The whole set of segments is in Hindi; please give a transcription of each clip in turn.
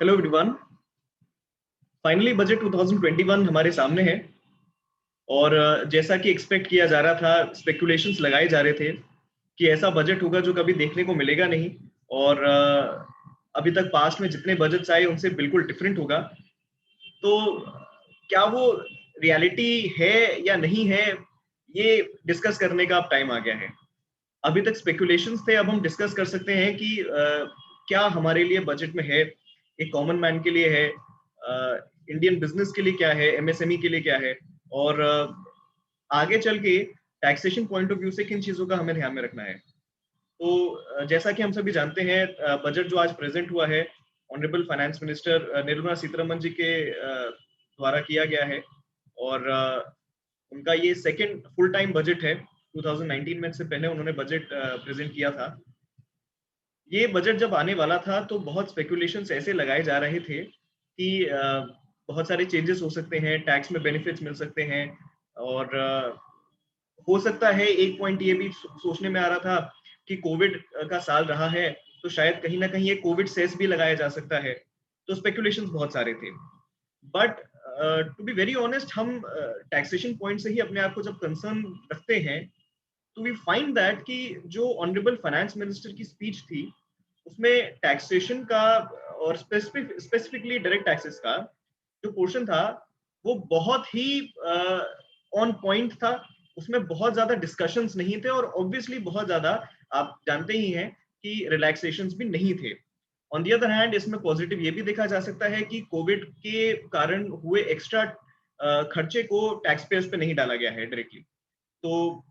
Hello everyone. फाइनली बजट 2021 हमारे सामने है और जैसा कि एक्सपेक्ट किया जा रहा था, स्पेकुलेशंस लगाए जा रहे थे कि ऐसा बजट होगा जो कभी देखने को मिलेगा नहीं। और अभी तक पास्ट में जितने बजट्स आए उनसे बिल्कुल डिफरेंट होगा। तो क्या वो रियलिटी है या नहीं है, ये डिस्कस करने का अब टाइम आ गया है। अभी तक स्पेकुलेशंस थे, अब हम डिस्कस कर सकते हैं कि क्या हमारे लिए बजट में है, एक कॉमन मैन के लिए है, इंडियन बिजनेस के लिए क्या है, एमएसएमई के लिए क्या है, और आगे चल के टैक्सेशन पॉइंट ऑफ व्यू से किन चीजों का हमें ध्यान में रखना है। तो जैसा कि हम सभी जानते हैं, बजट जो आज प्रेजेंट हुआ है honourable finance minister Nirmala Sitharaman ji के द्वारा किया गया है। और उनका ये सेकंड फुल टाइम बजट है। 2019 में से पहले उन्होंने बजट प्रेजेंट किया था। ये बजट जब आने वाला था तो बहुत स्पेकुलेशंस ऐसे लगाए जा रहे थे कि बहुत सारे चेंजेस हो सकते हैं, टैक्स में बेनिफिट्स मिल सकते हैं। और हो सकता है एक पॉइंट ये भी सोचने में आ रहा था कि कोविड का साल रहा है तो शायद कहीं ना कहीं ये कोविड सेस भी लगाया जा सकता है। तो स्पेकुलेशंस बहुत सारे थे। But to be very honest, हम टैक्सेशन पॉइंट से ही अपने आप को जब कंसर्न रखते हैं तो वी फाइंड दैट कि जो ऑनरेबल फाइनेंस मिनिस्टर की स्पीच थी उसमें टैक्सेशन का और स्पेसिफिकली डायरेक्ट टैक्सेस का जो पोर्शन था वो बहुत ही ऑन पॉइंट था। उसमें बहुत ज्यादा डिस्कशंस नहीं थे और ऑब्वियसली बहुत ज्यादा, आप जानते ही हैं कि रिलैक्सेशंस भी नहीं थे। ऑन दी अदर हैंड इसमें पॉजिटिव ये भी देखा जा सकता है कि कोविड के कारण हुए एक्स्ट्रा खर्चे को टैक्स पेयर्स पे नहीं डाला गया है डायरेक्टली। तो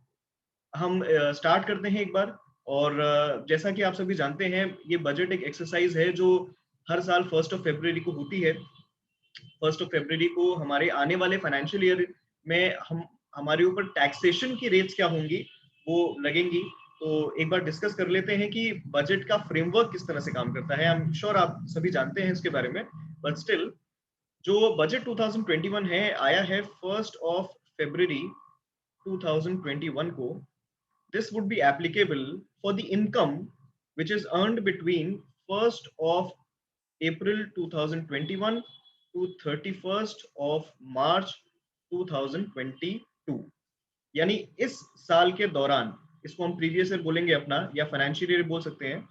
हम स्टार्ट करते हैं एक बार। और जैसा कि आप सभी जानते हैं, ये बजट एक एक्सरसाइज है जो हर साल 1 फरवरी को होती है। 1 फरवरी को हमारे आने वाले फाइनेंशियल ईयर में हम हमारे ऊपर टैक्सेशन की रेट्स क्या होंगी वो लगेंगी। तो एक बार डिस्कस कर लेते हैं कि बजट का फ्रेमवर्क किस तरह से काम करता है। आई एम श्योर आप सभी जानते हैं इसके बारे में, बट स्टिल जो बजट 2021 है आया है 1 फरवरी 2021 को। This would be applicable for the income which is earned between 1st of April 2021 to 31st of March 2022। यानी इस साल के दौरान, इसको हम प्रीवियस ईयर बोलेंगे अपना या फाइनेंशियल ईयर बोल सकते हैं,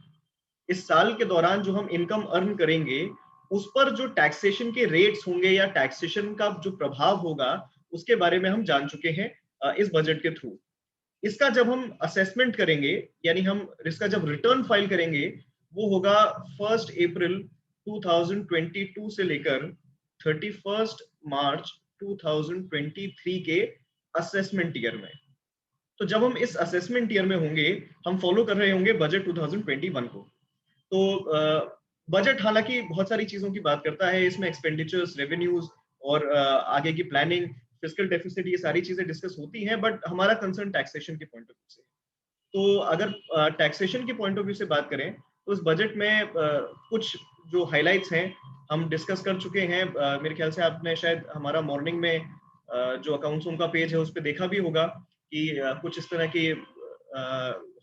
इस साल के दौरान जो हम इनकम अर्न करेंगे उस पर जो टैक्सेशन के रेट्स होंगे या टैक्सेशन का जो प्रभाव होगा उसके बारे में हम जान चुके हैं इस बजट के थ्रू। इसका जब हम असेसमेंट करेंगे, यानी हम इसका जब रिटर्न फाइल करेंगे, वो होगा 1 अप्रैल 2022 से लेकर 31 मार्च 2023 के असेसमेंट ईयर में। तो जब हम इस असेसमेंट ईयर में होंगे, हम फॉलो कर रहे होंगे बजट 2021 को। तो बजट हालांकि बहुत सारी चीजों की बात करता है, इसमें एक्सपेंडिचर्स, रेवेन्यूज और आगे की प्लानिंग, फिस्कल डेफिसिट, ये सारी चीजें डिस्कस होती हैं। बट हमारा कंसर्न टैक्सेशन के पॉइंट ऑफ व्यू से। तो अगर टैक्सेशन के पॉइंट ऑफ व्यू से बात करें तो इस बजट में कुछ जो हाइलाइट्स हैं हम डिस्कस कर चुके हैं। मेरे ख्याल से आपने शायद हमारा मॉर्निंग में जो अकाउंट्स उनका पेज है उस पर देखा भी होगा कि कुछ इस तरह के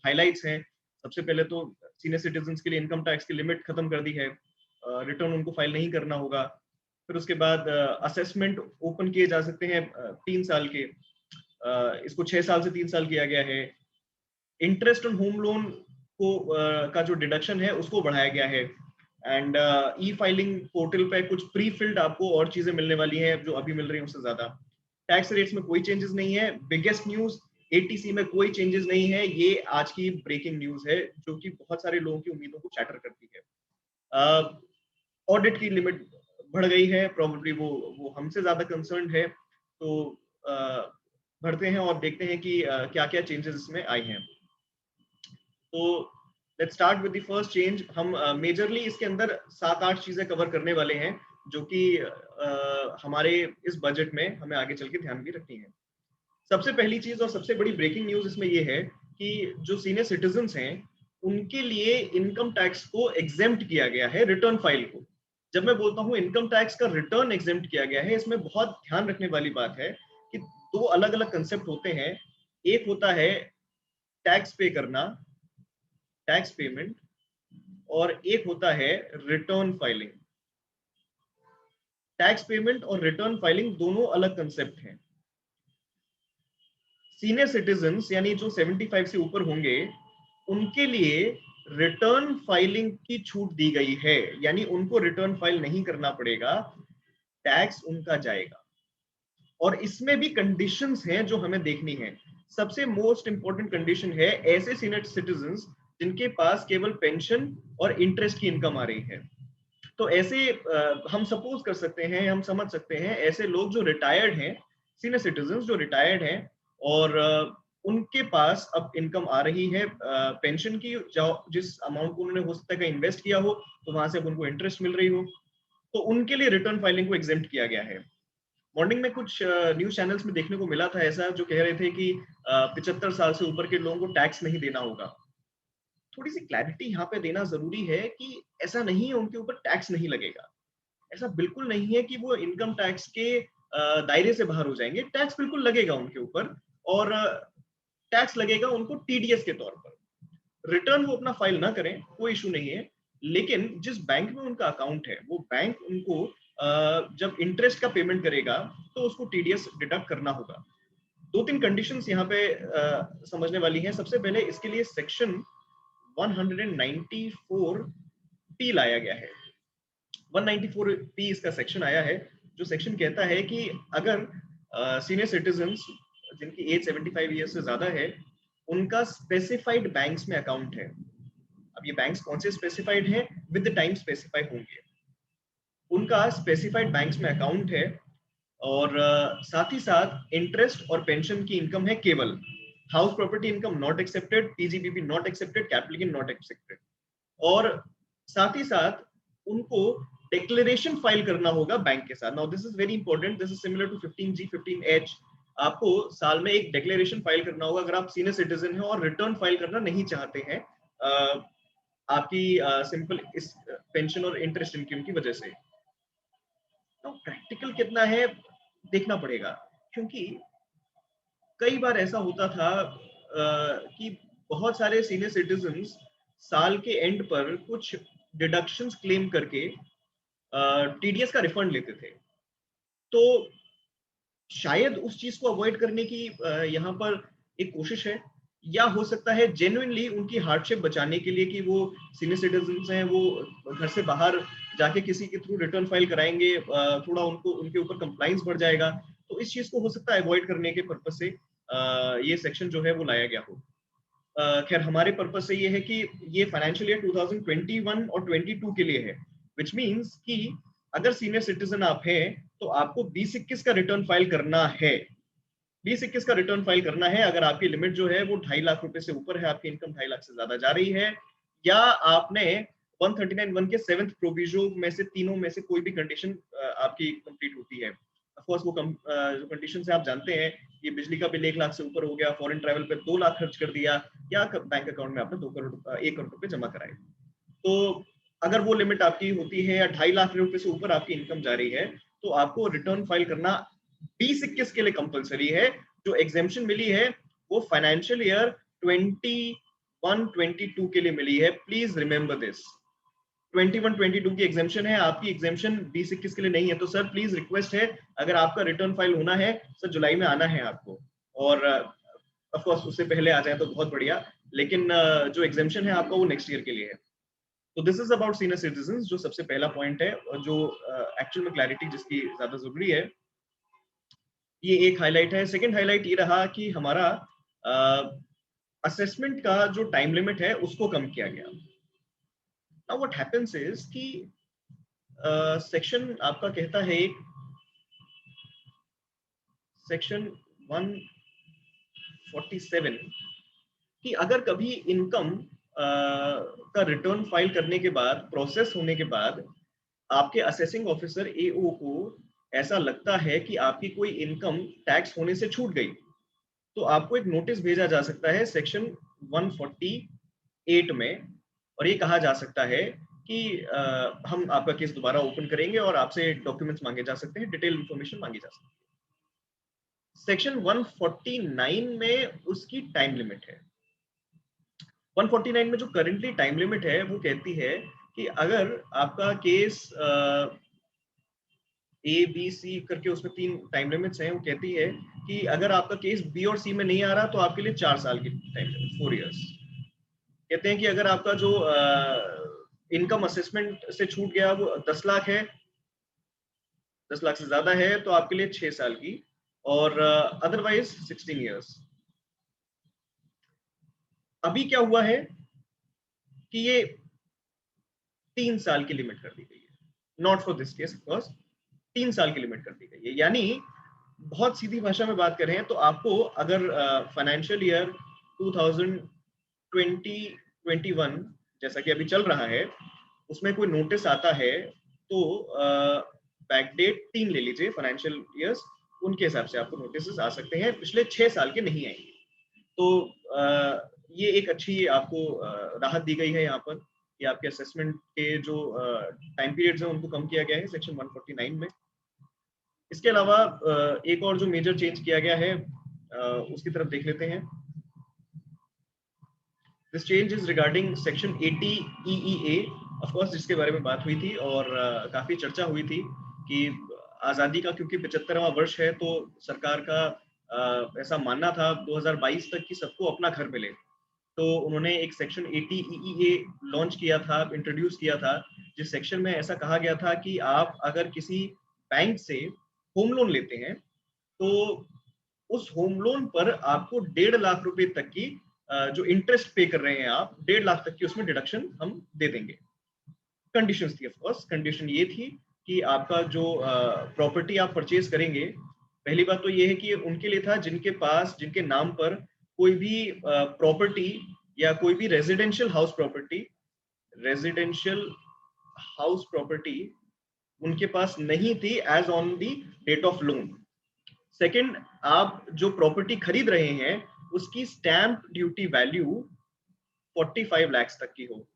हाइलाइट्स हैं। सबसे पहले तो सीनियर सिटीजन के लिए इनकम टैक्स की लिमिट खत्म कर दी है, रिटर्न उनको फाइल नहीं करना होगा। फिर उसके बाद असेसमेंट ओपन किए जा सकते हैं 3 साल के, इसको 6 साल से 3 साल किया गया है। इंटरेस्ट ऑन होम लोन को का जो डिडक्शन है उसको बढ़ाया गया है। एंड ई फाइलिंग पोर्टल पे कुछ प्री फिल्ड आपको और चीजें मिलने वाली हैं जो अभी मिल रही हैं उससे ज्यादा। टैक्स रेट्स में कोई चेंजेस नहीं है। बिगेस्ट न्यूज, एटीसी में कोई चेंजेस नहीं है। ये आज की ब्रेकिंग न्यूज है जो कि बहुत सारे लोगों की उम्मीदों को चैटर करती है। ऑडिट की लिमिट बढ़ गई है, प्रोबेबली वो हमसे ज्यादा कंसर्न है। तो बढ़ते हैं और देखते हैं कि क्या क्या चेंजेस इसमें आए हैं। तो let's start with the first change. हम मेजरली इसके अंदर 7-8 चीजें कवर करने वाले हैं जो कि हमारे इस बजट में हमें आगे चल के ध्यान भी रखनी है। सबसे पहली चीज और सबसे बड़ी ब्रेकिंग न्यूज इसमें ये है कि जो सीनियर सिटीजन्स हैं उनके लिए इनकम टैक्स को एग्जेम्प्ट किया गया है, रिटर्न फाइल को। जब मैं बोलता हूँ इनकम टैक्स का रिटर्न एग्जेम्प्ट किया गया है, इसमें बहुत ध्यान रखने वाली बात है कि दो अलग अलग कंसेप्ट होते हैं। एक होता है टैक्स पे करना, टैक्स पेमेंट, और एक होता है रिटर्न फाइलिंग। टैक्स पेमेंट और रिटर्न फाइलिंग दोनों अलग कंसेप्ट हैं। सीनियर सिटीजन्स यानी जो 75 से ऊपर होंगे उनके लिए रिटर्न फाइलिंग की छूट दी गई है, यानी उनको रिटर्न फाइल नहीं करना पड़ेगा, टैक्स उनका जाएगा। और इसमें भी कंडीशंस हैं जो हमें देखनी है। सबसे मोस्ट इंपॉर्टेंट कंडीशन है ऐसे सीनियर सिटीजन्स जिनके पास केवल पेंशन और इंटरेस्ट की इनकम आ रही है। तो ऐसे हम सपोज कर सकते हैं, हम समझ सकते हैं ऐसे लोग जो रिटायर्ड हैं, सीनियर सिटीजन्स जो रिटायर्ड हैं और उनके पास अब इनकम आ रही है पेंशन की, जिस अमाउंट को उन्होंने हो सकता है इन्वेस्ट किया हो तो वहां से अब उनको इंटरेस्ट मिल रही हो, तो उनके लिए रिटर्न फाइलिंग को एग्जेम्प्ट किया गया है। मॉर्निंग में कुछ न्यूज चैनल्स में देखने को मिला था ऐसा, जो कह रहे थे कि 75 साल से ऊपर के लोगों को टैक्स नहीं देना होगा। थोड़ी सी क्लैरिटी यहाँ पे देना जरूरी है कि ऐसा नहीं है उनके ऊपर टैक्स नहीं लगेगा। ऐसा बिल्कुल नहीं है कि वो इनकम टैक्स के दायरे से बाहर हो जाएंगे। टैक्स बिल्कुल लगेगा उनके ऊपर, और टैक्स लगेगा उनको टीडीएस के तौर पर। रिटर्न वो अपना फाइल ना करें, कोई इशू नहीं है, लेकिन जिस बैंक में उनका अकाउंट है वो बैंक उनको जब इंटरेस्ट का पेमेंट करेगा तो उसको टीडीएस डिडक्ट करना होगा। दो तीन कंडीशंस यहाँ पे समझने वाली हैं। सबसे पहले इसके लिए सेक्शन 194 लाया गया है। 194 इसका सेक्शन आया है, जो सेक्शन कहता है कि अगर सीनियर सिटीजन्स जिनकी एज 75 ईयर से ज्यादा है, उनका स्पेसिफाइड बैंक्स में अकाउंट है। अब ये बैंक्स कौन से स्पेसिफाइड हैं, विद टाइम स्पेसिफाई होंगे। उनका स्पेसिफाइड बैंक्स में अकाउंट है और साथ ही साथ इंटरेस्ट और पेंशन की इनकम है केवल। House property income not accepted, PGBP not accepted, capital gain not accepted. और साथ ही साथ उनको डिक्लेरेशन फाइल करना होगा बैंक के साथ। Now this is very important, this is similar to 15G 15H। आपको साल में एक डिक्लेरेशन फाइल करना होगा अगर आप सीनियर सिटीजन हैं और रिटर्न फाइल करना नहीं चाहते हैं आपकी सिंपल इस पेंशन और इंटरेस्ट इनकम की वजह से। तो प्रैक्टिकल कितना है देखना पड़ेगा, क्योंकि कई बार ऐसा होता था कि बहुत सारे सीनियर सिटीजन्स साल के एंड पर कुछ डिडक्शंस क्लेम करके टीडीएस का रिफंड लेते थे। तो शायद उस चीज को अवॉइड करने की यहाँ पर एक कोशिश है, या हो सकता है जेन्युइनली उनकी हार्डशिप बचाने के लिए कि वो सीनियर सिटीजन्स हैं, वो घर से बाहर जाके किसी के थ्रू रिटर्न फाइल कराएंगे, थोड़ा उनको उनके ऊपर कंप्लाइंस बढ़ जाएगा। तो इस चीज को हो सकता है अवॉइड करने के पर्पज से ये सेक्शन जो है वो लाया गया हो। खैर हमारे पर्पज से ये है कि ये फाइनेंशियल ईयर 2021 और 22 के लिए है, विच मीन्स कि अगर सीनियर सिटीजन आप हैं तो आपको 2021 का रिटर्न फाइल करना है। 2021 का रिटर्न फाइल करना है अगर आपकी लिमिट जो है वो 2.5 लाख रुपए से ऊपर है, आपकी इनकम 2.5 लाख से ज्यादा जा रही है, या आपने 139(1) के 7th प्रोविजो में से तीनों में से कोई भी कंडीशन आपकी कंप्लीट होती है। ऑफ कोर्स वो जो कंडीशन है आप जानते हैं, ये बिजली का बिल 1 लाख से ऊपर हो गया, फॉरेन ट्रैवल पे 2 लाख खर्च कर दिया, या बैंक अकाउंट में आपने 1 करोड़ रुपए जमा कराए। तो अगर वो लिमिट आपकी होती है या 2.5 लाख रुपए से ऊपर आपकी इनकम जा रही है, तो आपको रिटर्न फाइल करना 2021 के लिए कंपलसरी है। जो एग्जेम्पशन मिली है वो फाइनेंशियल ईयर 21-22 के लिए मिली है। प्लीज रिमेंबर दिस, 21-22 की एग्जेम्पशन है, आपकी एग्जेम्पशन 2021 के लिए नहीं है। तो सर प्लीज रिक्वेस्ट है, अगर आपका रिटर्न फाइल होना है सर जुलाई में आना है आपको, और ऑफ कोर्स उससे पहले आ जाए तो बहुत बढ़िया, लेकिन जो एग्जेम्पशन है आपका वो नेक्स्ट ईयर के लिए है। तो this is about senior citizen, जो सबसे पहला पॉइंट है और जो एक्चुअल में क्लैरिटी जिसकी ज्यादा जरूरी है, ये एक हाईलाइट है। सेकंड हाईलाइट ये रहा कि हमारा असेसमेंट का जो टाइम लिमिट है उसको कम किया गया। नाउ व्हाट हैपेंस इज कि सेक्शन आपका कहता है, सेक्शन 147, कि अगर कभी इनकम का रिटर्न फाइल करने के बाद, प्रोसेस होने के बाद, आपके असेसिंग ऑफिसर एओ को ऐसा लगता है कि आपकी कोई इनकम टैक्स होने से छूट गई, तो आपको एक नोटिस भेजा जा सकता है सेक्शन 148 में, और ये कहा जा सकता है कि हम आपका केस दोबारा ओपन करेंगे और आपसे डॉक्यूमेंट्स मांगे जा सकते हैं, डिटेल इंफॉर्मेशन मांगी जा सकती है। सेक्शन 149 में उसकी टाइम लिमिट है। 149 में जो करंटली टाइम लिमिट है वो कहती है कि अगर आपका केस ए बी सी करके उसमें 3 टाइम लिमिट्स हैं। वो कहती है कि अगर आपका केस बी और सी में नहीं आ रहा तो आपके लिए 4 साल की टाइम लिमिट, 4 इयर्स। कहते हैं कि अगर आपका जो इनकम असेसमेंट से छूट गया वो 10 लाख है, 10 लाख से ज्यादा है, तो आपके लिए 6 साल की, और अदरवाइज 16 इयर्स। अभी क्या हुआ है कि ये 3 साल की लिमिट कर दी गई है, not for this case of course, 3 साल की लिमिट कर दी गई है। यानी बहुत सीधी भाषा में बात करें तो आपको अगर फाइनेंशियल ईयर 2020-21 जैसा कि अभी चल रहा है उसमें कोई नोटिस आता है तो बैक डेट 3 ले लीजिए फाइनेंशियल ईयर्स, उनके हिसाब से आपको नोटिस आ सकते हैं, पिछले 6 साल के नहीं आएंगे। तो ये एक अच्छी आपको राहत दी गई है यहाँ पर कि आपके असेसमेंट के जो टाइम पीरियड्स हैं उनको कम किया गया है सेक्शन 149 में। इसके अलावा एक और जो मेजर चेंज किया गया है उसकी तरफ देख लेते हैं। This change is regarding section 80 EEA, of course जिसके बारे में बात हुई थी और काफी चर्चा हुई थी कि आजादी का क्योंकि 75वां वर्ष है तो सरकार का ऐसा मानना था 2022 तक कि सबको अपना घर मिले। तो उन्होंने एक सेक्शन 80 EEA लॉन्च किया था, इंट्रोड्यूस किया था, जिस सेक्शन में ऐसा कहा गया था कि आप अगर किसी बैंक से होम लोन लेते हैं तो उस होम लोन पर आपको 1.5 लाख रुपए तक की जो इंटरेस्ट पे कर रहे हैं आप, 1.5 लाख तक की उसमें डिडक्शन हम दे देंगे। कंडीशंस थी, ऑफ कोर्स कंडीशन ये थी कि आपका जो प्रॉपर्टी आप परचेज करेंगे, पहली बात तो ये है कि उनके लिए था जिनके पास, जिनके नाम पर कोई भी प्रॉपर्टी या कोई भी रेजिडेंशियल हाउस प्रॉपर्टी उनके पास नहीं थी age on the date of loan. Second, आप जो प्रॉपर्टी खरीद रहे हैं उसकी स्टैंप ड्यूटी वैल्यू 45 लाख तक की हो।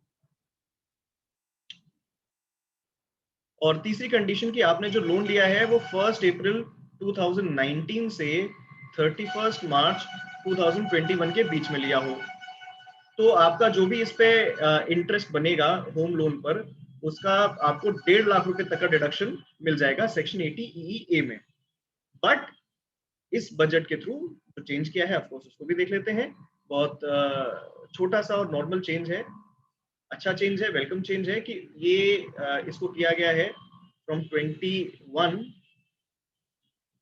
और तीसरी कंडीशन कि आपने जो लोन लिया है वो 1 अप्रैल 2019 से 31 मार्च 2021 के बीच में लिया हो। तो आपका जो भी इस पे इंटरेस्ट बनेगा होम लोन पर, उसका आपको 1.5 लाख रुपए तक का डिडक्शन मिल जाएगा सेक्शन 80 EEA में। बट इस बजट के थ्रू जो चेंज किया है ऑफकोर्स उसको भी देख लेते हैं। बहुत छोटा सा और नॉर्मल चेंज है, अच्छा चेंज है, वेलकम चेंज है कि ये इसको किया गया है फ्रॉम 21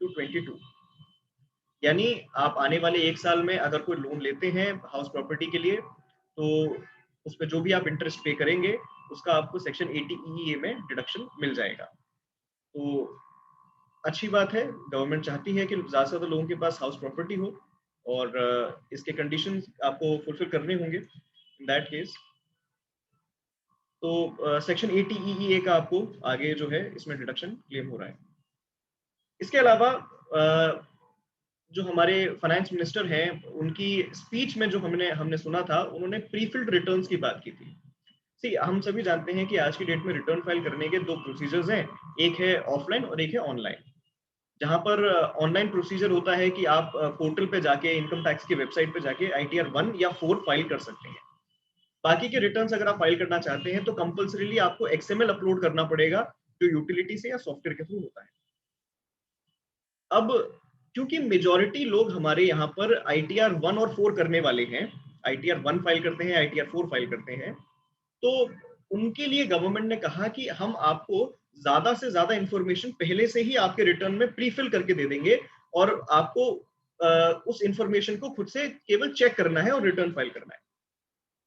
टू 22। यानी आप आने वाले 1 साल में अगर कोई लोन लेते हैं हाउस प्रॉपर्टी के लिए तो उस पर जो भी आप इंटरेस्ट पे करेंगे उसका आपको सेक्शन 80 EEA में डिडक्शन मिल जाएगा। तो अच्छी बात है, गवर्नमेंट चाहती है कि ज्यादा से ज्यादा लोगों के पास हाउस प्रॉपर्टी हो और इसके कंडीशंस आपको फुलफिल करने होंगे इन दैट केस। तो सेक्शन 80 EEA का आपको आगे जो है इसमें डिडक्शन क्लेम हो रहा है। इसके अलावा जो हमारे फाइनेंस मिनिस्टर हैं उनकी स्पीच में जो हमने सुना था, उन्होंने प्रीफिल्ड रिटर्न्स की बात की थी। सी हम सभी जानते हैं कि आज की डेट में रिटर्न फाइल करने के 2 प्रोसीजर्स हैं, एक है ऑफलाइन और एक है ऑनलाइन। जहां पर ऑनलाइन प्रोसीजर होता है कि आप पोर्टल पे जाके, इनकम टैक्स की वेबसाइट पे जाके ITR 1 या 4 फाइल कर सकते हैं। बाकी के रिटर्न्स अगर आप फाइल करना चाहते हैं तो कंपलसरीली आपको XML अपलोड करना पड़ेगा, जो यूटिलिटी से या सॉफ्टवेयर के थ्रू होता है। अब क्योंकि मेजॉरिटी लोग हमारे यहाँ पर ITR 1 और 4 करने वाले हैं, ITR 1 फाइल करते हैं, ITR 4 फाइल करते हैं, तो उनके लिए गवर्नमेंट ने कहा कि हम आपको ज्यादा से ज्यादा इंफॉर्मेशन पहले से ही आपके रिटर्न में प्रीफिल करके दे देंगे और आपको उस इंफॉर्मेशन को खुद से केवल चेक करना है और रिटर्न फाइल करना है।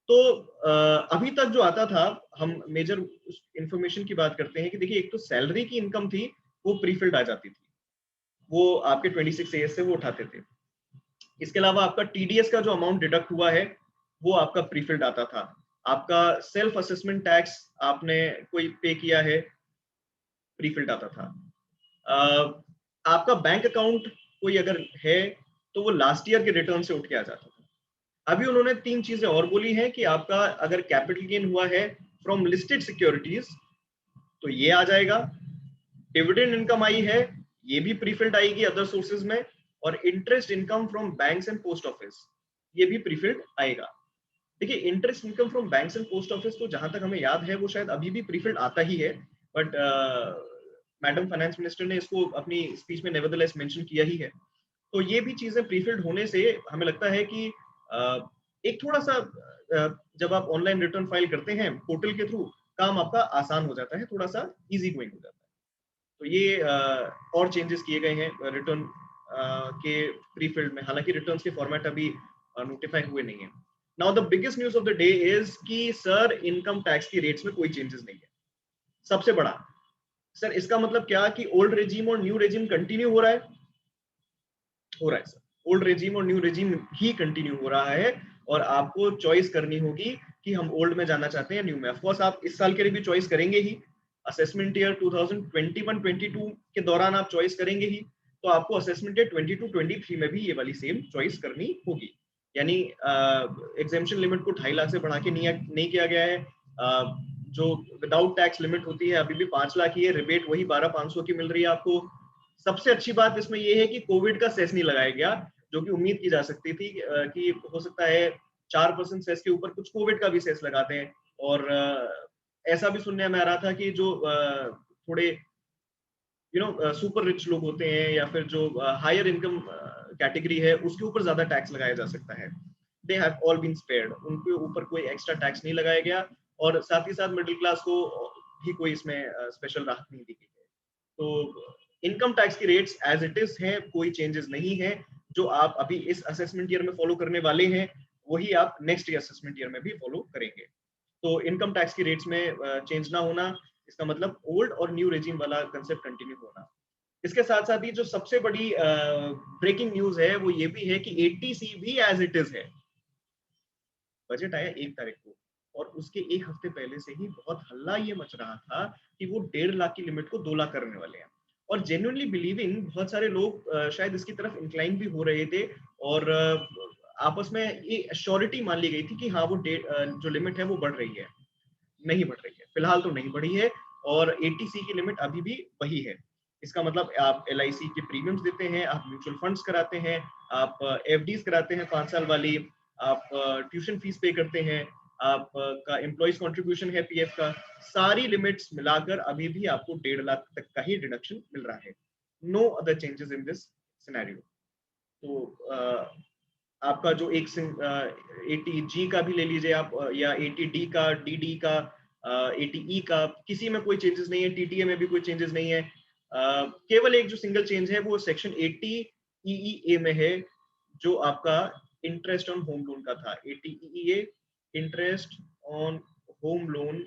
तो अभी तक जो आता था, हम मेजर इंफॉर्मेशन की बात करते हैं कि देखिए, एक तो सैलरी की इनकम थी वो प्रीफिल्ड आ जाती थी, वो आपके 26 AS से वो उठाते थे। इसके अलावा आपका TDS का जो अमाउंट डिडक्ट हुआ है वो आपका प्रीफिल्ड आता था। आपका सेल्फ असेसमेंट टैक्स आपने कोई पे किया है, प्रीफिल्ड आता था। आपका बैंक अकाउंट कोई अगर है तो वो लास्ट ईयर के रिटर्न से उठ के आ जाता था। अभी उन्होंने 3 चीजें और बोली हैं कि आपका अगर कैपिटल गेन हुआ है फ्रॉम लिस्टेड सिक्योरिटीज तो ये आ जाएगा, डिविडेंड इनकम आई है ये भी प्रीफिल्ड आएगी अदर सोर्सेज में, और interest income from banks and post office ये भी प्रीफिल्ड आएगा। देखिए, interest income from banks and post office तो जहां तक हमें याद है वो शायद अभी भी प्रीफिल्ड आता ही है, बट मैडम फाइनेंस मिनिस्टर ने इसको अपनी स्पीच में नेवरदलेस मेंशन किया ही है। तो ये भी चीजें प्रीफिल्ड होने से हमें लगता है कि एक थोड़ा सा जब आप ऑनलाइन रिटर्न फाइल करते हैं पोर्टल के थ्रू, काम आपका आसान हो जाता है, थोड़ा सा इजी गोइंग हो जाता है। तो ये और चेंजेस किए गए हैं रिटर्न के प्रीफिल्ड में, हालांकि रिटर्न्स के फॉर्मेट अभी नोटिफाई हुए नहीं है। Now the biggest news of the day is कि सर इनकम टैक्स की रेट्स में कोई चेंजेस नहीं है। सबसे बड़ा सर इसका मतलब क्या कि ओल्ड रेजिम और न्यू रेजिम कंटिन्यू हो रहा है? हो रहा है सर, ओल्ड रेजिम और न्यू रेजिम ही कंटिन्यू हो रहा है, और आपको चॉइस करनी होगी कि हम ओल्ड में जाना चाहते हैं न्यू में। ऑफ कोर्स आप इस साल के लिए भी चॉइस करेंगे ही, असेसमेंट ईयर 2021-22 के दौरान आप चॉइस करेंगे ही, तो आपको असेसमेंट ईयर 22-23 में भी ये वाली सेम चॉइस करनी होगी। यानी एग्जेम्पशन लिमिट को 2.5 लाख से बढ़ा के नहीं किया गया है। जो विदाउट टैक्स लिमिट होती है अभी भी 5 लाख ही है, रिबेट वही 12,500 की मिल रही है आपको। सबसे अच्छी बात इसमें ये है कि कोविड का सेस नहीं लगाया गया, जो कि उम्मीद की जा सकती थी कि हो सकता है 4% सेस के ऊपर कुछ कोविड का भी सेस लगाते हैं। और ऐसा भी सुनने में आ रहा था कि जो थोड़े सुपर रिच लोग होते हैं या फिर जो हायर इनकम कैटेगरी है उसके ऊपर ज्यादा टैक्स लगाया जा सकता है। They have all been spared, उनके ऊपर कोई एक्स्ट्रा टैक्स नहीं लगाया गया, और साथ ही साथ मिडिल क्लास को भी कोई इसमें स्पेशल राहत नहीं दी गई है। तो इनकम टैक्स की रेट्स एज इट इज है, कोई चेंजेस नहीं है। जो आप अभी इस असेसमेंट ईयर में फॉलो करने वाले हैं वही आप नेक्स्ट ईयर असेसमेंट ईयर में भी फॉलो करेंगे। तो इनकम टैक्स की रेट्स में चेंज ना होना, इसका मतलब ओल्ड और न्यू रेजिम वाला कंसेप्ट कंटिन्यू होना। इसके साथ साथ ही जो सबसे बड़ी ब्रेकिंग न्यूज है वो ये भी है कि 80C भी एज इट इज है। बजट आया 1 तारीख को, और उसके एक हफ्ते पहले से ही बहुत हल्ला ये मच रहा था कि वो 1.5 लाख की लिमिट को 2 लाख करने वाले हैं। और जेन्युइनली बिलीविंग बहुत सारे लोग शायद इसकी तरफ इंक्लाइन भी हो रहे थे, और आपस में ये श्योरिटी मान ली गई थी कि हाँ वो जो लिमिट है वो बढ़ रही है। नहीं बढ़ रही है, फिलहाल तो नहीं बढ़ी है, और 80C की लिमिट अभी भी वही है। इसका मतलब आप LIC के प्रीमियम्स देते हैं, आप म्यूचुअल फंड्स कराते हैं, आप FDs कराते हैं 5 साल वाली, आप ट्यूशन फीस पे करते हैं, आप का एम्प्लॉइज कंट्रीब्यूशन है PF का, सारी लिमिट्स मिलाकर अभी भी आपको 1.5 लाख तक का ही डिडक्शन मिल रहा है। No other changes in this scenario. तो आपका जो एक 80G का भी ले लीजिए आप, या 80D का, DD का, 80E का, किसी में कोई चेंजेस नहीं है, TTA में भी कोई चेंजेस नहीं है। केवल एक जो सिंगल चेंज है वो सेक्शन 80EEA में है, जो आपका इंटरेस्ट ऑन होम लोन का था। 80EEA interest on home loan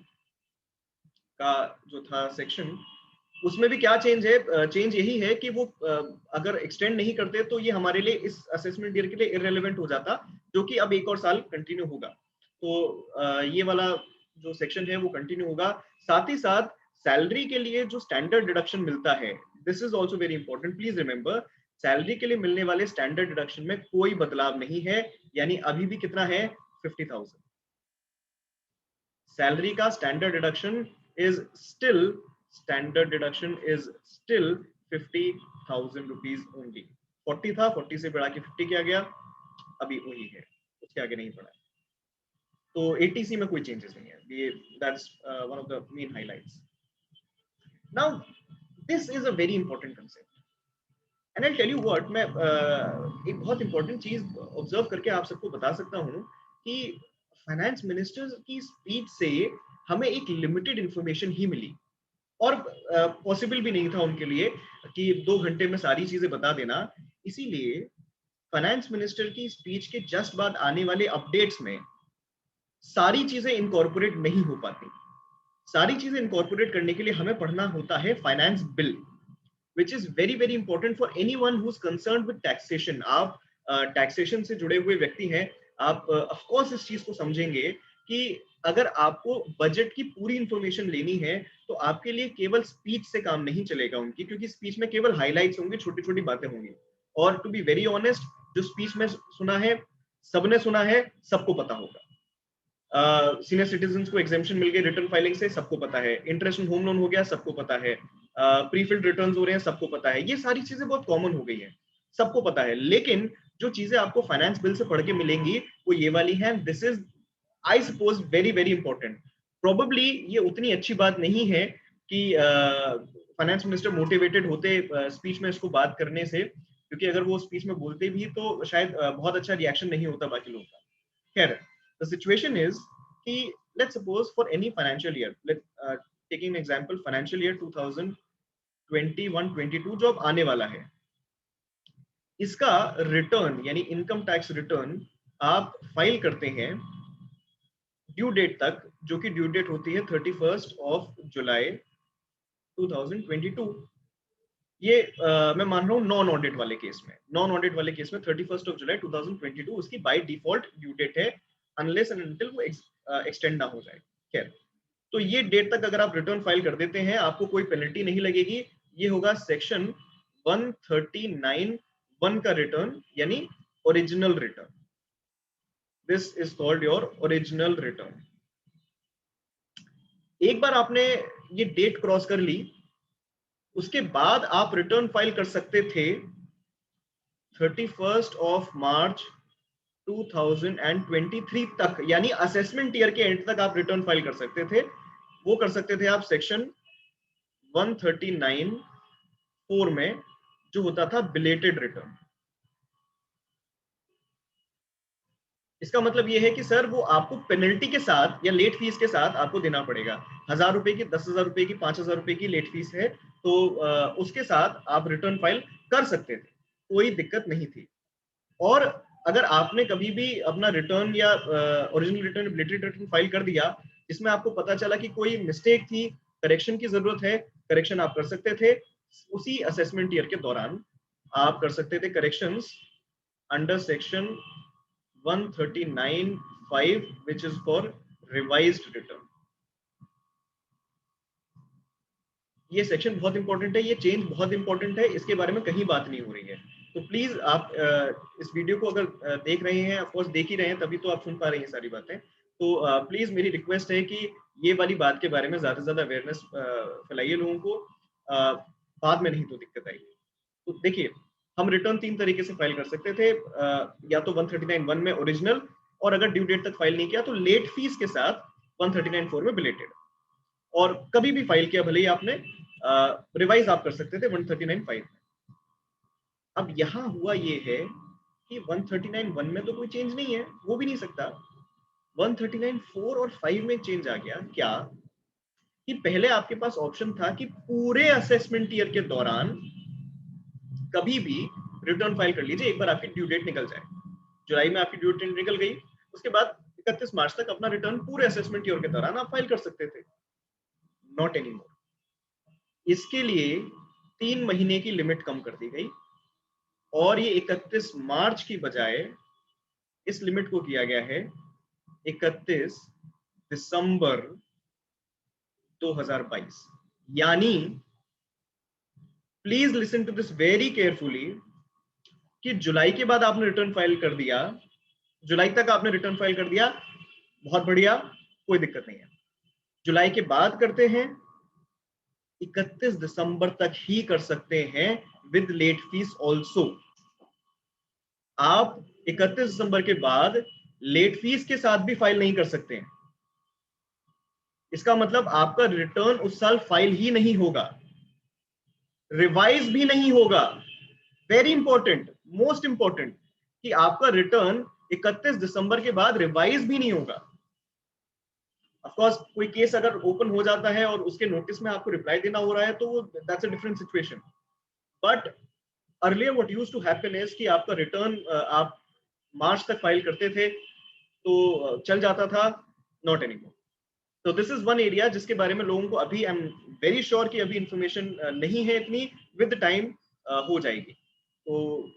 का जो था सेक्शन, उसमें भी क्या चेंज है? चेंज यही है कि वो अगर एक्सटेंड नहीं करते तो ये हमारे लिए इस असेसमेंट ईयर के लिए इररेलेवेंट हो जाता, जो कि अब एक और साल कंटिन्यू होगा। तो ये वाला जो सेक्शन है वो कंटिन्यू होगा। साथ ही साथ सैलरी के लिए जो स्टैंडर्ड डिडक्शन मिलता है, this is also very important, please remember, salary के लिए मिलने वाले स्टैंडर्ड डिडक्शन में कोई बदलाव नहीं है। यानी अभी भी कितना है? 50,000। सैलरी का standard deduction is still standard deduction is still 50,000 rupees only। 40 था, 40 से बढ़ा के 50 किया गया, अभी वही है, उसके आगे नहीं बढ़ा। तो 80C में कोई चेंजेस नहीं है, ये that's one of the main highlights। Now this is a very important concept and I'll tell you what, मैं एक बहुत इंपॉर्टेंट चीज ऑब्जर्व करके आप सबको बता सकता हूँ कि फाइनेंस मिनिस्टर की स्पीच से हमें एक लिमिटेड इंफॉर्मेशन ही मिली, और पॉसिबल भी नहीं था उनके लिए कि 2 घंटे में सारी चीजें बता देना। इसीलिए फाइनेंस मिनिस्टर की स्पीच के जस्ट बाद आने वाले अपडेट्स में सारी चीजें इनकॉर्पोरेट नहीं हो पाती। सारी चीजें इनकॉर्पोरेट करने के लिए हमें पढ़ना होता है finance bill, which is very very important for anyone who's concerned with taxation। आप टैक्सेशन से जुड़े हुए व्यक्ति हैं, आप ऑफ कोर्स इस चीज को समझेंगे कि अगर आपको बजट की पूरी इंफॉर्मेशन लेनी है तो आपके लिए केवल स्पीच से काम नहीं चलेगा उनकी, क्योंकि स्पीच में केवल हाइलाइट्स होंगे, छोटी छोटी बातें होंगी। और टू बी वेरी ऑनेस्ट, जो स्पीच में सुना है सबने सुना है, सबको पता होगा। सीनियर सिटीजन को एग्जेम्पशन मिल गई रिटर्न फाइलिंग से, सबको पता है। इंटरेस्ट ऑन होम लोन हो गया, सबको पता है। प्रीफिल्ड रिटर्न्स हो रहे हैं, सबको पता है। ये सारी चीजें बहुत कॉमन हो गई हैं, सबको पता है। लेकिन जो चीजें आपको फाइनेंस बिल से पढ़ के मिलेंगी वो ये वाली हैं। This is I suppose very very important. Probably ये उतनी अच्छी बात नहीं है कि फाइनेंस मिनिस्टर मोटिवेटेड होते स्पीच में इसको बात करने से, क्योंकि अगर वो स्पीच में बोलते भी तो शायद बहुत अच्छा रिएक्शन नहीं होता बाकी लोगों का। खैर, द सिचुएशन इज कि let's suppose for any financial year, taking example financial year 2021-22 जो अब आने वाला है, इसका रिटर्न यानी इनकम टैक्स रिटर्न आप फाइल करते हैं ड्यू डेट तक, जो कि ड्यू डेट होती है 31 जुलाई 2022। ये मैं मान रहा हूँ नॉन ऑडिट वाले केस में, 31 जुलाई 2022 उसकी बाय डिफॉल्ट ड्यू डेट है, अनलेस एंड अनटिल वो एक्सटेंड ना हो जाए। खैर, तो ये डेट तक अगर आप रिटर्न फाइल कर देते हैं आपको कोई पेनल्टी नहीं लगेगी। ये होगा सेक्शन 139(1) का रिटर्न, यानी original return. This is called your original return. एक बार आपने ये डेट क्रॉस कर ली, उसके बाद आप रिटर्न फाइल कर सकते थे 31 मार्च 2023 तक, यानी असेसमेंट ईयर के एंड तक आप रिटर्न फाइल कर सकते थे। वो कर सकते थे आप सेक्शन 139(4) में, जो होता था बिलेटेड रिटर्न। इसका मतलब ये है कि सर वो आपको पेनल्टी के साथ या लेट फीस के साथ आपको देना पड़ेगा। 1000 रुपए की, 10,000 रुपए की, 5,000 रुपए की लेट फीस है, तो उसके साथ आप रिटर्न फाइल कर सकते थे, कोई दिक्कत नहीं थी। और अगर आपने कभी भी अपना रिटर्न या original return, belated return file कर दिया, जिसमें आपको पता चला कि कोई मिस्टेक थी, करेक्शन की जरूरत है, करेक्शन आप कर सकते थे उसी असेसमेंट ईयर के दौरान। आप कर सकते थे corrections under section 139(5) which is for revised return। ये सेक्शन बहुत इंपॉर्टेंट है, ये चेंज बहुत इंपॉर्टेंट है, इसके बारे में कहीं बात नहीं हो रही है। तो प्लीज आप इस वीडियो को अगर देख रहे हैं, ऑफ कोर्स देख ही रहे हैं तभी तो आप सुन पा रहे हैं सारी बातें, तो प्लीज मेरी रिक्वेस्ट है कि ये वाली बात के बारे में ज्यादा से ज्यादा अवेयरनेस फैलाइए लोगों को, बाद में नहीं तो दिक्कत आएगी। तो देखिए, हम रिटर्न 3 तरीके से फाइल कर सकते थे, या तो 139(1) में ओरिजिनल, और अगर ड्यू डेट तक फाइल नहीं किया तो लेट फीस के साथ 139(4) में बिलेटेड, और कभी भी फाइल किया भले ही आपने, रिवाइज आप कर सकते थे 139(5) में। अब यहां हुआ ये है कि 139(1) में तो कोई चेंज नहीं है, वो भी नहीं सकता। 139(4) और 5 में चेंज आ गया। क्या कि पहले आपके पास ऑप्शन था कि पूरे असेसमेंट ईयर के दौरान कभी भी रिटर्न फाइल कर लीजिए, एक बार आपकी ड्यू डेट निकल जाए। जुलाई में आपकी ड्यू डेट निकल गई, उसके बाद 31 मार्च तक अपना रिटर्न पूरे असेसमेंट ईयर के दौरान आप फाइल कर सकते थे। Not any more. इसके लिए 3 महीने की लिमिट कम कर दी गई, और ये 31 मार्च की बजाय इस लिमिट को किया गया है 31 दिसंबर 2022। यानी please listen to this very carefully, कि जुलाई के बाद आपने रिटर्न फाइल कर दिया, जुलाई तक आपने रिटर्न फाइल कर दिया, बहुत बढ़िया, कोई दिक्कत नहीं है। जुलाई के बाद करते हैं 31 दिसंबर तक ही कर सकते हैं विद लेट फीस ऑल्सो। आप 31 दिसंबर के बाद लेट फीस के साथ भी फाइल नहीं कर सकते हैं। इसका मतलब आपका रिटर्न उस साल फाइल ही नहीं होगा, रिवाइज भी नहीं होगा। वेरी इंपॉर्टेंट, मोस्ट इंपॉर्टेंट, कि आपका रिटर्न 31 दिसंबर के बाद रिवाइज भी नहीं होगा। ऑफ कोर्स कोई केस अगर ओपन हो जाता है और उसके नोटिस में आपको रिप्लाई देना हो रहा है तो that's a different situation, but earlier what used to happen is कि आपका रिटर्न आप मार्च तक फाइल करते थे तो चल जाता था, नॉट एनी मोर। तो दिस इज वन एरिया जिसके बारे में लोगों को अभी, आई एम वेरी श्योर कि अभी इंफॉर्मेशन नहीं है इतनी, विद टाइम हो जाएगी। तो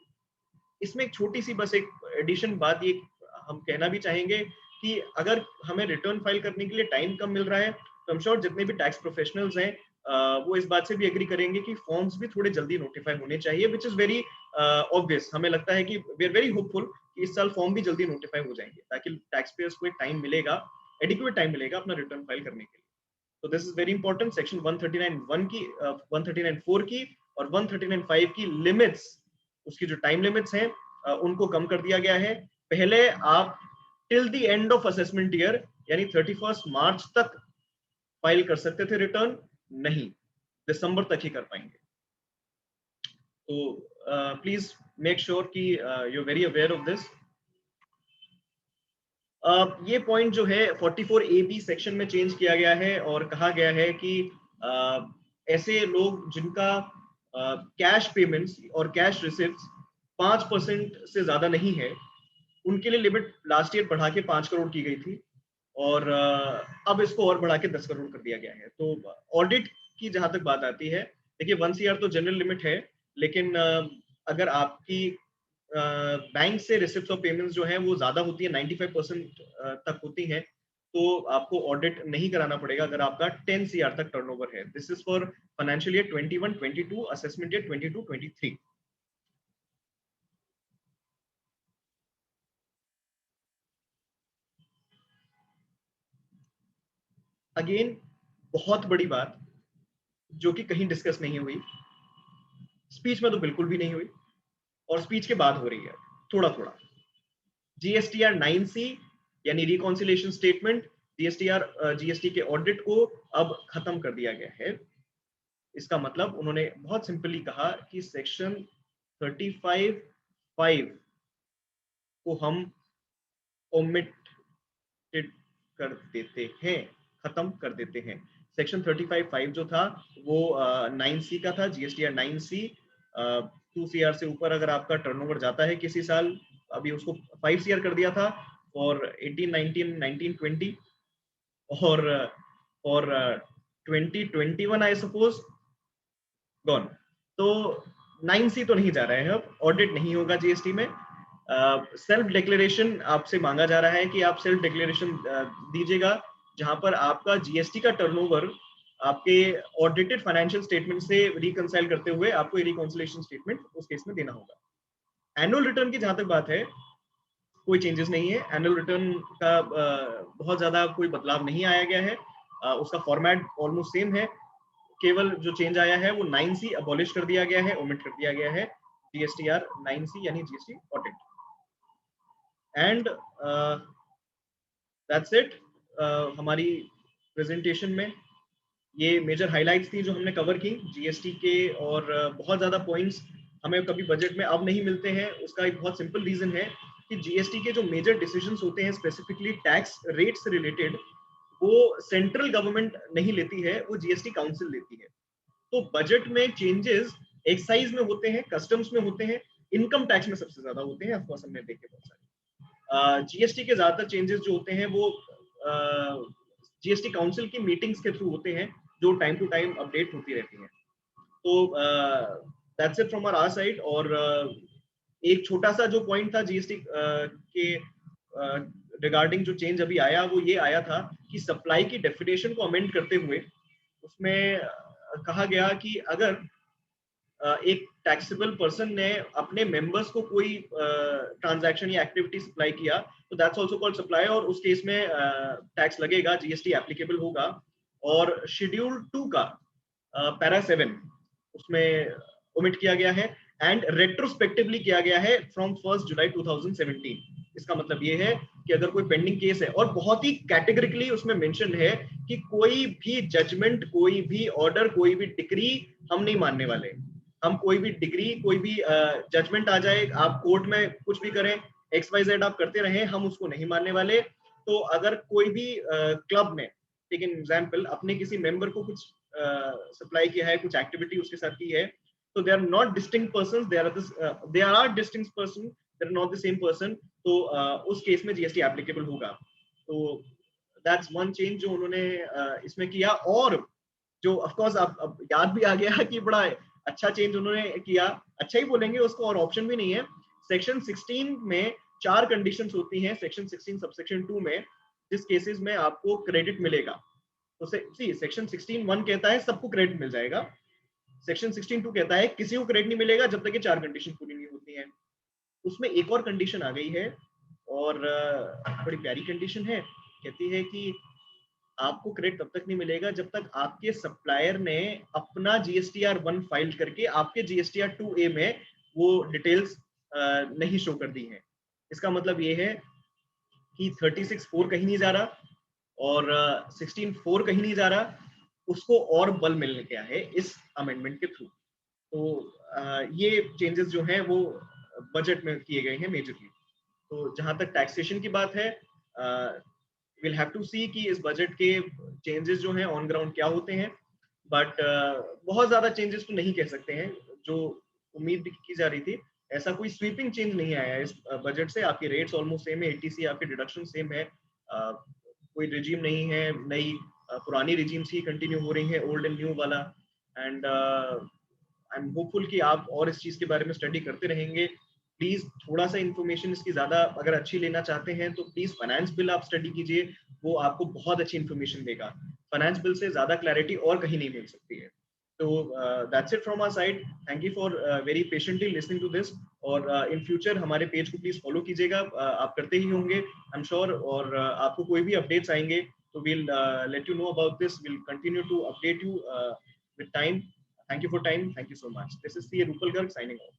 इसमें एक छोटी सी बस एक एडिशन बात ये हम कहना भी चाहेंगे कि अगर हमें रिटर्न फाइल करने के लिए टाइम कम मिल रहा है, तो हम श्योर जितने भी टैक्स प्रोफेशनल्स हैं वो इस बात से भी एग्री करेंगे कि फॉर्म्स भी थोड़े जल्दी नोटिफाई होने चाहिए, विच इज वेरी ऑब्वियस। हमें लगता है कि वी आर वेरी होपफुल कि इस साल फॉर्म भी जल्दी नोटिफाई हो जाएंगे, ताकि टैक्स पेयर्स को एक टाइम मिलेगा, एडिक्वेट टाइम मिलेगा अपना रिटर्न फाइल करने के लिए। तो this is very important. Section 139(1) की, 139(4) की और 139(5) की लिमिट्स, उसकी जो टाइम लिमिट्स हैं उनको कम कर दिया गया है। पहले आप till the end of assessment year यानी 31 मार्च तक फाइल कर सकते थे रिटर्न, नहीं, दिसंबर तक ही कर पाएंगे। तो प्लीज मेक श्योर कि you very aware of this. ये पॉइंट जो है 44AB सेक्शन में चेंज किया गया है और कहा गया है कि ऐसे लोग जिनका कैश पेमेंट्स और कैश रिसिप्ट्स 5% से ज्यादा नहीं है, उनके लिए लिमिट लास्ट ईयर बढ़ा के 5 करोड़ की गई थी और अब इसको और बढ़ा के 10 करोड़ कर दिया गया है। तो ऑडिट की जहां तक बात आती है, देखिए 1 CR तो जनरल लिमिट है, लेकिन अगर आपकी बैंक से रिसिप्ट ऑफ पेमेंट्स जो है वो ज्यादा होती है, 95% तक होती हैं, तो आपको ऑडिट नहीं कराना पड़ेगा अगर आपका 10 CR तक टर्नओवर है। This is for financial year 21-22, assessment year 22-23। Again बहुत बड़ी बात जो कि कहीं डिस्कस नहीं हुई, स्पीच में तो बिल्कुल भी नहीं हुई और स्पीच के बाद हो रही है थोड़ा थोड़ा। GSTR 9C यानी रिकॉन्सिलेशन स्टेटमेंट, जीएसटी के ऑडिट को अब खत्म कर दिया गया है। इसका मतलब उन्होंने बहुत सिंपली कहा कि सेक्शन 35(5) को हम ओमिटेड कर देते हैं, खत्म कर देते हैं। सेक्शन 35(5) जो था वो 9C का था, GSTR 9C। 2 CR से ऊपर अगर आपका टर्नओवर जाता है किसी साल, अभी उसको 5 CR कर दिया था और 18, 19, 19, 20 और 2021 आई सपोज गॉन। तो 9C तो नहीं जा रहा है, अब ऑडिट नहीं होगा जीएसटी में। सेल्फ डिक्लेरेशन आपसे मांगा जा रहा है कि आप सेल्फ डिक्लेरेशन दीजिएगा जहां पर आपका जीएसटी का टर्नओवर आपके ऑडिटेड फाइनेंशियल स्टेटमेंट से रिकंसाइल करते हुए आपको रिकंसिलिएशन स्टेटमेंट उस केस में देना होगा। एनुअल रिटर्न की जहां तक बात है, कोई चेंजेस नहीं है। एनुअल रिटर्न का बहुत ज्यादा कोई बदलाव नहीं आया गया है, उसका फॉर्मेट ऑलमोस्ट सेम है। केवल जो चेंज आया है वो 9C अबॉलिश कर दिया गया है, ओमिट कर दिया गया है, GSTR 9C यानी GST audit. And that's it. हमारी प्रेजेंटेशन में ये मेजर हाइलाइट्स थी जो हमने कवर की जीएसटी के, और बहुत ज्यादा पॉइंट्स हमें कभी बजट में अब नहीं मिलते हैं। उसका एक बहुत सिंपल रीजन है कि जीएसटी के जो मेजर डिसीजंस होते हैं स्पेसिफिकली टैक्स रेट से रिलेटेड, वो सेंट्रल गवर्नमेंट नहीं लेती है, वो जीएसटी काउंसिल लेती है। तो बजट में चेंजेस एक्साइज में होते हैं, कस्टम्स में होते हैं, इनकम टैक्स में सबसे ज्यादा होते हैं, ऑफकोर्स हमने देखे बहुत सारे। जीएसटी के ज्यादातर चेंजेस जो होते हैं वो जीएसटी काउंसिल की मीटिंग्स के थ्रू होते हैं, जो टाइम टू टाइम अपडेट होती रहती हैं। तो that's it from our side. और एक छोटा सा जो पॉइंट था जीएसटी के रिगार्डिंग जो चेंज अभी आया, वो ये आया था कि सप्लाई की डेफिनेशन को अमेंड करते हुए उसमें कहा गया कि अगर एक टैक्सेबल पर्सन ने अपने मेंबर्स को कोई ट्रांजैक्शन या एक्टिविटी सप्लाई किया, तो दैट्स आल्सो कॉल्ड सप्लाई, और उस केस में टैक्स लगेगा, जीएसटी एप्लीकेबल होगा। और शेड्यूल 2 का पैरा 7 उसमें ओमिट किया गया है एंड रेट्रोस्पेक्टिवली किया गया है फ्रॉम 1 जुलाई 2017। इसका मतलब ये है कि अगर कोई पेंडिंग केस है, और बहुत ही कैटेगरिकली उसमें मेंशन है कि कोई भी जजमेंट, कोई भी ऑर्डर, कोई भी डिक्री हम नहीं मानने वाले। हम कोई भी डिग्री, कोई भी जजमेंट आ जाए, आप कोर्ट में कुछ भी करें, XYZ आप करते रहें, हम उसको नहीं मानने वाले। तो अगर कोई भी क्लब ने, टेक एन एग्जांपल, अपने किसी मेंबर को कुछ सप्लाई किया है, कुछ एक्टिविटी उसके साथ की है, तो they are not distinct person, they are distinct person, they are not the same person. तो उस केस में जीएसटी एप्लीकेबल होगा। तो दैट्स वन चेंज जो उन्होंने इसमें किया। और जो ऑफ कोर्स अब याद भी आ गया कि बड़ा अच्छा चेंज उन्होंने किया, अच्छा ही बोलेंगे उसको, और ऑप्शन भी नहीं है। सेक्शन 16 में 4 कंडीशंस होती हैं, सेक्शन 16 सबसेक्शन 2 में, जिस केसेस में आपको क्रेडिट मिलेगा। तो सेक्शन 16(1) कहता है सबको क्रेडिट मिल जाएगा, सेक्शन 16(2) कहता है किसी को क्रेडिट नहीं मिलेगा जब तक ये 4 कंडीशन पूरी नहीं होती हैं। उसमें एक और कंडीशन आ गई है, और बड़ी प्यारी कंडीशन है, कहती है कि आपको क्रेडिट तब तक नहीं मिलेगा जब तक आपके सप्लायर ने अपना GSTR 1 फाइल करके आपके GSTR 2A में वो डिटेल्स नहीं शो कर दी है। इसका मतलब ये है कि 36(4) कहीं नहीं जा रहा और 16(4) कहीं नहीं जा रहा, उसको और बल मिल गया है इस अमेंडमेंट के थ्रू। तो ये चेंजेस जो हैं वो बजट में किए गए हैं मेजरली। तो जहां तक टैक्सेशन की बात है, विल हैव टू सी कि इस बजट के चेंजेस जो हैं ऑन ग्राउंड क्या होते हैं, बट बहुत ज्यादा चेंजेस तो नहीं कह सकते हैं जो उम्मीद भी की जा रही थी। ऐसा कोई स्वीपिंग चेंज नहीं आया है इस बजट से। आपकी रेट्स ऑलमोस्ट सेम है, एटीसी आपके डिडक्शन सेम है, कोई रिजीम नहीं है नई, पुरानी रिजीम्स ही कंटिन्यू हो रही है, ओल्ड एंड न्यू वाला। एंड आई एम होपफुल कि आप और इस चीज के बारे में स्टडी करते रहेंगे। प्लीज थोड़ा सा इन्फॉर्मेशन इसकी ज्यादा अगर अच्छी लेना चाहते हैं तो प्लीज फाइनेंस बिल आप स्टडी कीजिए, वो आपको बहुत अच्छी इन्फॉर्मेशन देगा। फाइनेंस बिल से ज्यादा क्लैरिटी और कहीं नहीं मिल सकती है। तो that's it from our side. Thank you for very patiently listening to this. और इन फ्यूचर हमारे पेज को प्लीज फॉलो कीजिएगा, आप करते ही होंगे आई एम श्योर। और आपको कोई भी अपडेट्स आएंगे तो we'll let you know about this. We'll continue to update you with time. Thank you for time. Thank you so much. This is C. Rupal Garg signing off.